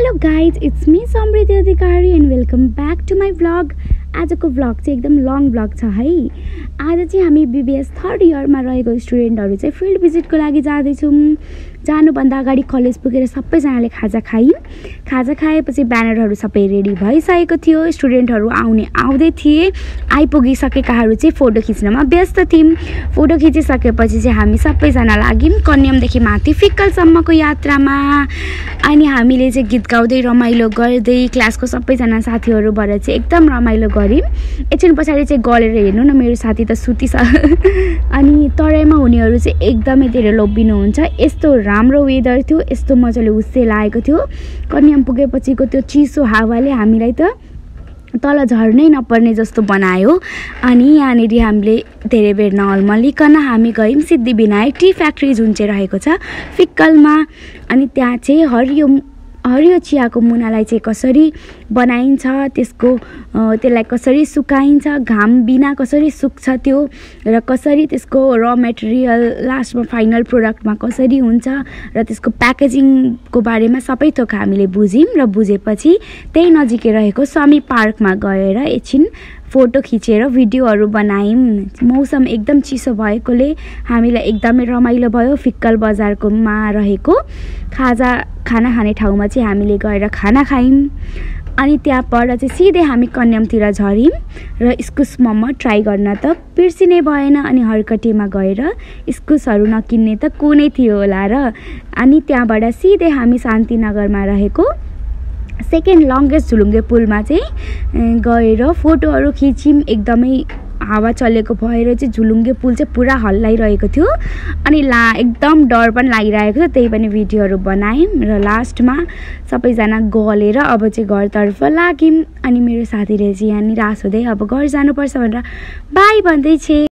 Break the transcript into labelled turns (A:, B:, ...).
A: Hello guys, it's me Samriddhi Adhikari and welcome back to my vlog. आजको vlog चाहिँ एकदम long vlog छ है। आज चाहिँ हामी बीबीएस 3rd इयरमा रहेको स्टुडेन्टहरू चाहिँ फिल्ड भिजिटको लागि जाँदैछौँ। जानुभन्दा अगाडि कलेज पुगेर सबैजनाले खाजा खायौँ। खाजा खाएपछि ब्यानरहरू सबै रेडी भइसकेको थियो। स्टुडेन्टहरू आउँदै थिए। आइपुगिसकेकाहरू चाहिँ फोटो खिच्नमा व्यस्त थियौँ। फोटो खिचिसकेपछि चाहिँ हामी सबैजना लाग्यौँ कन्यामदेखि माथि फिक्कलसम्मको यात्रामा। अनि हामीले चाहिँ गीत गाउँदै रमाइलो गर्दै क्लासको सबैजना साथीहरूबाट चाहिँ एकदम रमाइलो गऱ्यौँ। एकछिन पछाडि चाहिँ गलेर हेर्नु न, मेरो साथी त सुतिस। अनि तराईमा हुनेहरू चाहिँ एकदमै धेरै लोभिनुहुन्छ। यस्तो राम्रो वेदर थियो, यस्तो मजाले हुस्से लागेको थियो। कन्याम पुगेपछिको त्यो चिसो हावाले हामीलाई त तल झर्नै नपर्ने जस्तो बनायो। अनि यहाँनिर हामीले धेरै बेर नअल्मलिकन हामी गयौँ सिद्धिविनायक टी फ्याक्ट्री जुन चाहिँ रहेको छ फिक्कलमा। अनि त्यहाँ चाहिँ हरियो चियाको मुनालाई चाहिँ कसरी बनाइन्छ, त्यसलाई कसरी सुकाइन्छ, घाम बिना कसरी सुक्छ त्यो, र कसरी त्यसको र मेटेरियल लास्टमा फाइनल प्रोडक्टमा कसरी हुन्छ, र त्यसको प्याकेजिङको बारेमा सबै थोक हामीले बुझ्यौँ। र बुझेपछि त्यही नजिकै रहेको स्वामी पार्कमा गएर एकछिन फोटो खिचेर भिडियोहरू बनायौँ। मौसम एकदम चिसो भएकोले हामीलाई एकदमै रमाइलो भयो। फिक्कल बजारकोमा रहेको खाना खाने ठाउँमा चाहिँ हामीले गएर खाना खायौँ। अनि त्यहाँबाट चाहिँ सिधै हामी कन्यामतिर झऱ्यौँ र इस्कुस मोमो ट्राई गर्न त बिर्सिनै भएन। अनि हर्कटेमा गएर इस्कुसहरू नकिन्ने त कुनै थियो होला र। अनि त्यहाँबाट सिधै हामी शान्तिनगरमा रहेको सेकेन्ड लङ्गेस्ट झुलुङ्गे पुलमा चाहिँ गएर फोटोहरू खिच्यौँ। एकदमै हावा चलेको भएर चाहिँ झुलुङ्गे पुल चाहिँ पुरा हल्लाइरहेको थियो। अनि एकदम डर पनि लागिरहेको थियो, त्यही पनि भिडियोहरू बनायौँ। र लास्टमा सबैजना गलेर अब चाहिँ घरतर्फ लाग्यौँ। अनि मेरो साथीले चाहिँ यहाँ निराश हुँदै अब घर जानुपर्छ भनेर बाई भन्दै छे।